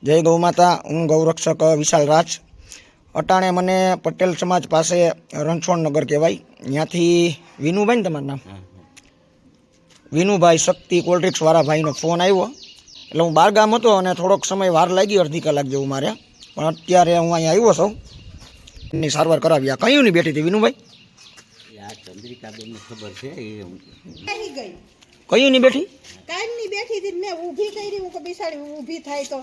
जय गौ माता। हूँ गौरक्षक विशाल राज। अटाणे मने पटेल समाज पासे रणछोड़ नगर कहवाय, त्याथी विनुभाई ने तमारुं नाम विनुभाई शक्ति कोल्ड्रिक्स वाळा भाईनो फोन आव्यो એટલે હું બહાર ગામ હતો અને થોડોક સમય વાર લાગી, અડધી કલાક જેવું મારે, પણ અત્યારે હું અહીંયા આવ્યો છું. એની સારવાર કરાવી. આ કયું ની બેઠી હતી વિનુભાઈ? આ ચંદ્રિકાબેનને ખબર છે એ કયું ની બેઠી? કાલની બેઠી હતી મેં ઊભી કરી, હું કે બિસાડી ઊભી થાય તો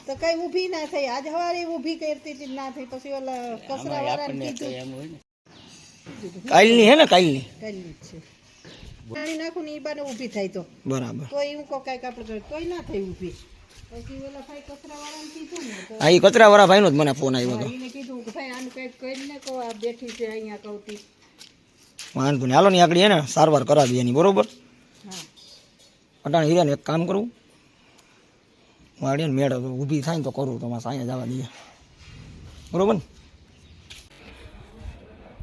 તો કઈ ઊભી ના થઈ. આજ સવારે ઊભી કરતી હતી ના થઈ, પછી ઓલા કચરા વાળાને કીધું એમ હોય ને કાલની હે ને? કાલની કાલની જ છે. પાણી નાખું ને એ બાને ઊભી થાય તો બરાબર. તો એવું કો કાંઈક આપણે તોય ના થઈ ઊભી. પછી ઓલા ભાઈ કચરા વાળાને કીધું ને તો આ ઈ કચરા વાળા ભાઈનો જ મને ફોન આવ્યો હતો. એને કીધું કે ભાઈ આનું કંઈક કરીને કહો, આ બેઠી છે અહીંયા કહુતી. વાંધો નહીં, હાલો ની આગળ હે ને સારવાર કરાવી એની, બરોબર? હા અટાણે હીરાને એક કામ કરું, વાડીને મેળ ઊભી થાય ને તો કરું, તો મારે અહીંયા જવા દઈએ, બરોબર ને?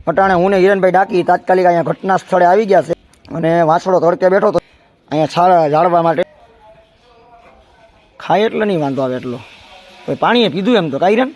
અટાણે હું ને હિરણભાઈ ડાકી તાત્કાલિક અહીંયા ઘટના સ્થળે આવી ગયા છે અને વાછડો તડકે બેઠો તો અહીંયા છાળા ઝાડવા માટે ખાય એટલે નહીં વાંધો આવે એટલો. કોઈ પાણીએ પીધું એમ તો કાંઈ હિરણ?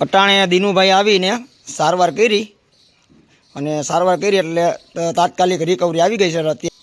અટાણે દિનુભાઈ આવીને સારવાર કરી અને સારવાર કરી એટલે તાત્કાલિક રિકવરી આવી ગઈ છે. અત્યારે